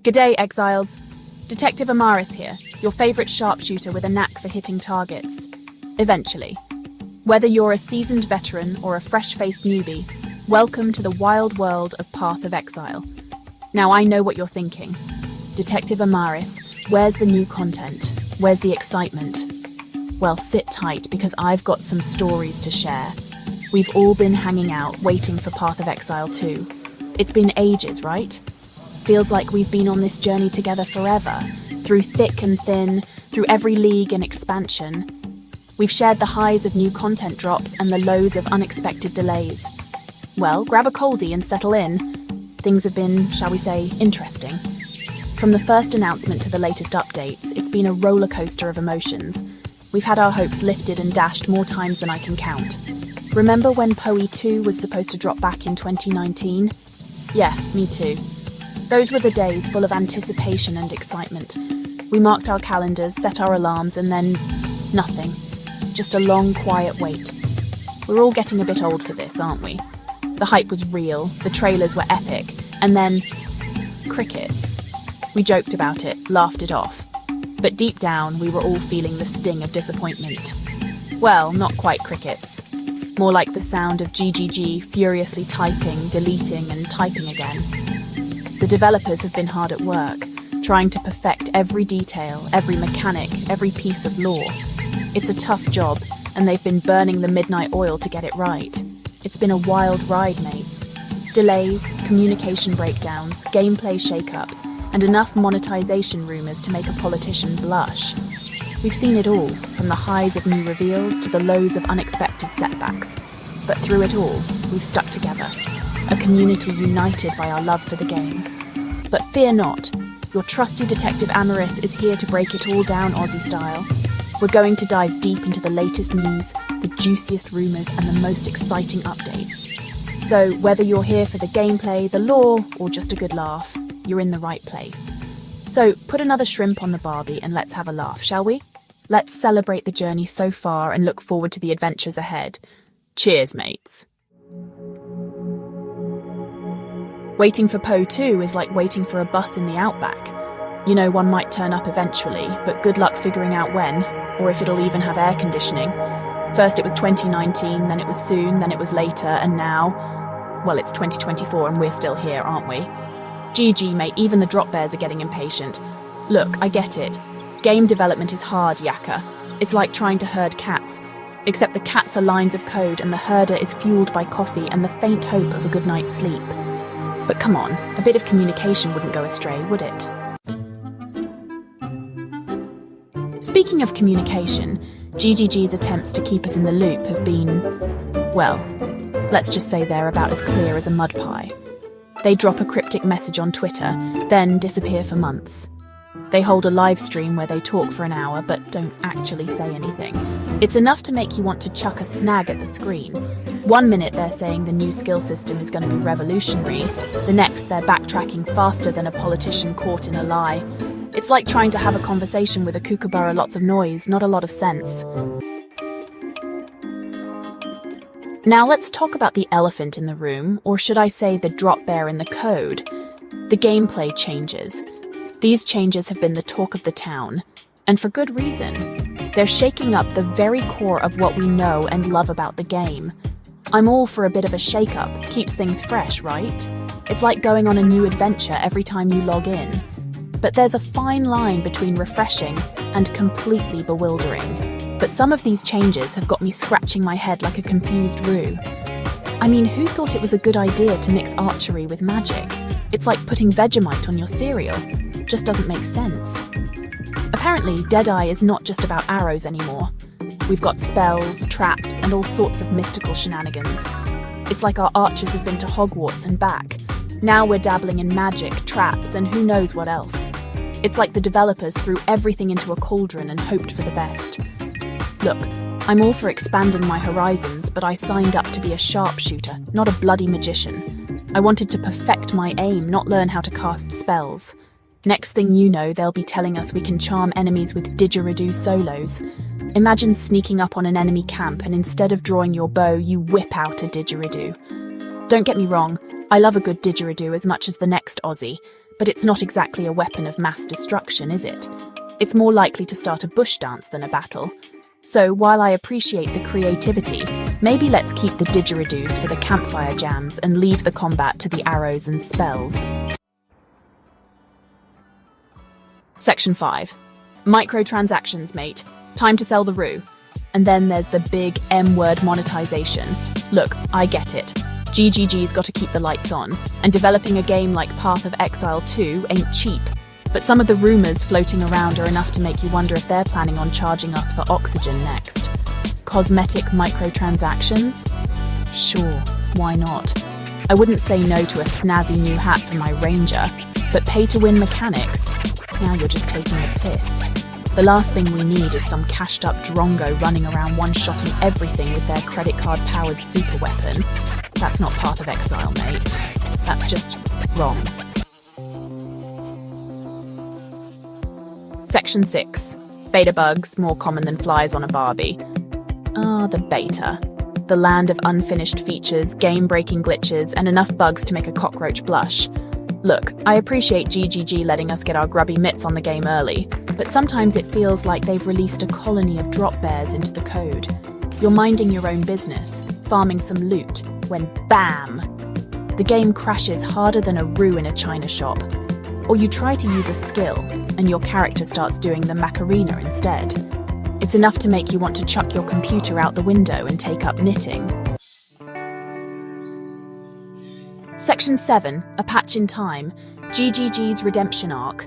G'day, Exiles. Detective Amaris here, your favorite sharpshooter with a knack for hitting targets. Eventually. Whether you're a seasoned veteran or a fresh-faced newbie, welcome to the wild world of Path of Exile. Now I know what you're thinking. Detective Amaris, where's the new content? Where's the excitement? Well, sit tight because I've got some stories to share. We've all been hanging out, waiting for Path of Exile 2. It's been ages, right? Feels like we've been on this journey together forever, through thick and thin, through every league and expansion. We've shared the highs of new content drops and the lows of unexpected delays. Well, grab a coldie and settle in. Things have been, shall we say, interesting. From the first announcement to the latest updates, it's been a roller coaster of emotions. We've had our hopes lifted and dashed more times than I can count. Remember when PoE 2 was supposed to drop back in 2019? Yeah, me too. Those were the days full of anticipation and excitement. We marked our calendars, set our alarms, and then nothing. Just a long, quiet wait. We're all getting a bit old for this, aren't we? The hype was real, the trailers were epic, and then crickets. We joked about it, laughed it off. But deep down, we were all feeling the sting of disappointment. Well, not quite crickets. More like the sound of GGG furiously typing, deleting, and typing again. The developers have been hard at work, trying to perfect every detail, every mechanic, every piece of lore. It's a tough job, and they've been burning the midnight oil to get it right. It's been a wild ride, mates. Delays, communication breakdowns, gameplay shake-ups, and enough monetization rumors to make a politician blush. We've seen it all, from the highs of new reveals to the lows of unexpected setbacks. But through it all, we've stuck together, a community united by our love for the game. But fear not, your trusty Detective Amaris is here to break it all down Aussie style. We're going to dive deep into the latest news, the juiciest rumors, and the most exciting updates. So whether you're here for the gameplay, the lore, or just a good laugh, you're in the right place. So put another shrimp on the barbie and let's have a laugh, shall we? Let's celebrate the journey so far and look forward to the adventures ahead. Cheers, mates. Waiting for PoE 2 is like waiting for a bus in the outback. You know, one might turn up eventually, but good luck figuring out when, or if it'll even have air conditioning. First it was 2019, then it was soon, then it was later, and now, well, it's 2024 and we're still here, aren't we? GG, mate, even the drop bears are getting impatient. Look, I get it. Game development is hard, Yakka. It's like trying to herd cats. Except the cats are lines of code and the herder is fueled by coffee and the faint hope of a good night's sleep. But come on, a bit of communication wouldn't go astray, would it? Speaking of communication, GGG's attempts to keep us in the loop have been, well, let's just say they're about as clear as a mud pie. They drop a cryptic message on Twitter, then disappear for months. They hold a live stream where they talk for an hour but don't actually say anything. It's enough to make you want to chuck a snag at the screen. 1 minute they're saying the new skill system is going to be revolutionary. The next they're backtracking faster than a politician caught in a lie. It's like trying to have a conversation with a kookaburra, lots of noise, not a lot of sense. Now let's talk about the elephant in the room, or should I say the drop bear in the code. The gameplay changes. These changes have been the talk of the town, and for good reason. They're shaking up the very core of what we know and love about the game. I'm all for a bit of a shake-up, keeps things fresh, right? It's like going on a new adventure every time you log in. But there's a fine line between refreshing and completely bewildering. But some of these changes have got me scratching my head like a confused roo. I mean, who thought it was a good idea to mix archery with magic? It's like putting Vegemite on your cereal. Just doesn't make sense. Apparently, Deadeye is not just about arrows anymore. We've got spells, traps, and all sorts of mystical shenanigans. It's like our archers have been to Hogwarts and back. Now we're dabbling in magic, traps, and who knows what else. It's like the developers threw everything into a cauldron and hoped for the best. Look, I'm all for expanding my horizons, but I signed up to be a sharpshooter, not a bloody magician. I wanted to perfect my aim, not learn how to cast spells. Next thing you know, they'll be telling us we can charm enemies with didgeridoo solos. Imagine sneaking up on an enemy camp and instead of drawing your bow, you whip out a didgeridoo. Don't get me wrong, I love a good didgeridoo as much as the next Aussie, But it's not exactly a weapon of mass destruction, is it? It's more likely to start a bush dance than a battle. So while I appreciate the creativity, maybe let's keep the didgeridoos for the campfire jams and leave the combat to the arrows and spells. Section 5. Microtransactions, mate. Time to sell the roo. And then there's the big M-word monetization. Look, I get it. GGG's got to keep the lights on, and developing a game like Path of Exile 2 ain't cheap. But some of the rumours floating around are enough to make you wonder if they're planning on charging us for oxygen next. Cosmetic microtransactions? Sure, why not? I wouldn't say no to a snazzy new hat for my ranger, but pay-to-win mechanics? Now you're just taking a piss. The last thing we need is some cashed-up drongo running around one-shotting everything with their credit card-powered super weapon. That's not Path of Exile, mate. That's just wrong. Section 6. Beta bugs, more common than flies on a Barbie. Ah, the beta. The land of unfinished features, game-breaking glitches, and enough bugs to make a cockroach blush. Look, I appreciate GGG letting us get our grubby mitts on the game early, but sometimes it feels like they've released a colony of drop bears into the code. You're minding your own business, farming some loot, when BAM! The game crashes harder than a roux in a china shop. Or you try to use a skill, and your character starts doing the Macarena instead. It's enough to make you want to chuck your computer out the window and take up knitting. Section 7, A Patch in Time, GGG's redemption arc.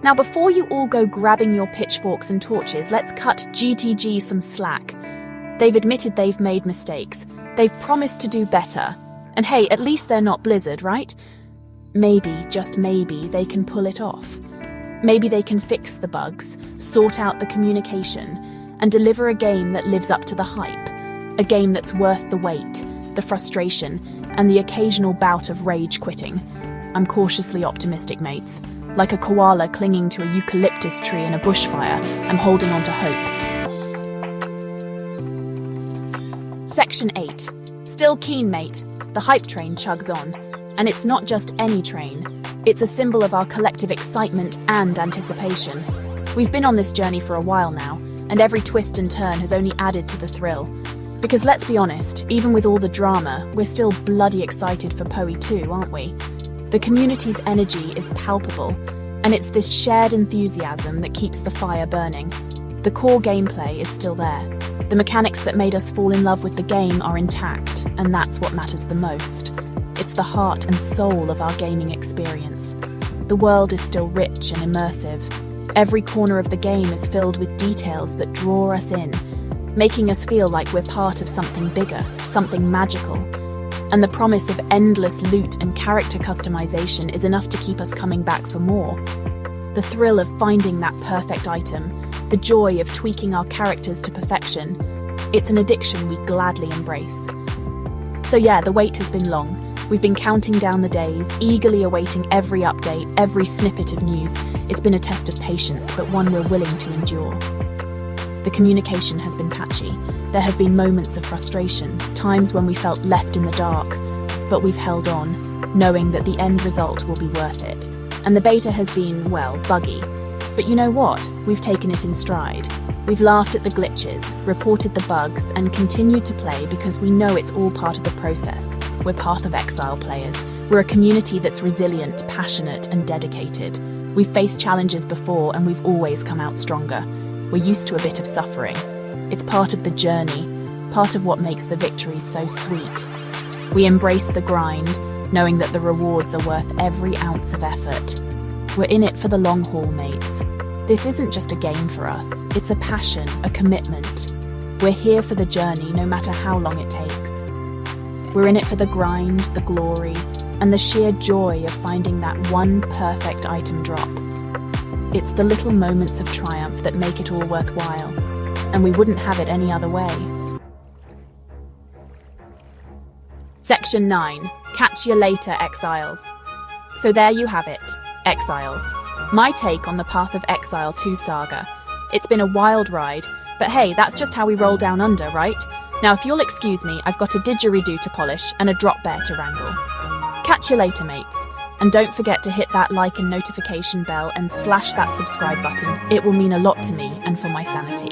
Now before you all go grabbing your pitchforks and torches, let's cut GTG some slack. They've admitted they've made mistakes. They've promised to do better. And hey, at least they're not Blizzard, right? Maybe, just maybe, they can pull it off. Maybe they can fix the bugs, sort out the communication, and deliver a game that lives up to the hype. A game that's worth the wait, the frustration, and the occasional bout of rage quitting. I'm cautiously optimistic, mates. Like a koala clinging to a eucalyptus tree in a bushfire, I'm holding on to hope. Section 8. Still keen, mate. The hype train chugs on. And it's not just any train. It's a symbol of our collective excitement and anticipation. We've been on this journey for a while now, and every twist and turn has only added to the thrill. Because let's be honest, even with all the drama, we're still bloody excited for PoE 2, aren't we? The community's energy is palpable, and it's this shared enthusiasm that keeps the fire burning. The core gameplay is still there. The mechanics that made us fall in love with the game are intact, and that's what matters the most. It's the heart and soul of our gaming experience. The world is still rich and immersive. Every corner of the game is filled with details that draw us in, making us feel like we're part of something bigger, something magical. And the promise of endless loot and character customization is enough to keep us coming back for more. The thrill of finding that perfect item, the joy of tweaking our characters to perfection, it's an addiction we gladly embrace. So yeah, the wait has been long. We've been counting down the days, eagerly awaiting every update, every snippet of news. It's been a test of patience, but one we're willing to endure. The communication has been patchy. There have been moments of frustration, times when we felt left in the dark, but we've held on, knowing that the end result will be worth it. And the beta has been, well, buggy. But you know what? We've taken it in stride. We've laughed at the glitches, reported the bugs, and continued to play because we know it's all part of the process. We're Path of Exile players. We're a community that's resilient, passionate, and dedicated. We've faced challenges before, and we've always come out stronger. We're used to a bit of suffering. It's part of the journey, part of what makes the victories so sweet. We embrace the grind, knowing that the rewards are worth every ounce of effort. We're in it for the long haul, mates. This isn't just a game for us, it's a passion, a commitment. We're here for the journey, no matter how long it takes. We're in it for the grind, the glory, and the sheer joy of finding that one perfect item drop. It's the little moments of triumph that make it all worthwhile, and we wouldn't have it any other way. Section 9. Catch you later, Exiles. So there you have it, Exiles. My take on the Path of Exile 2 saga. It's been a wild ride, but hey, that's just how we roll down under, right? Now if you'll excuse me, I've got a didgeridoo to polish and a drop bear to wrangle. Catch you later, mates. And don't forget to hit that like and notification bell and slash that subscribe button. It will mean a lot to me and for my sanity.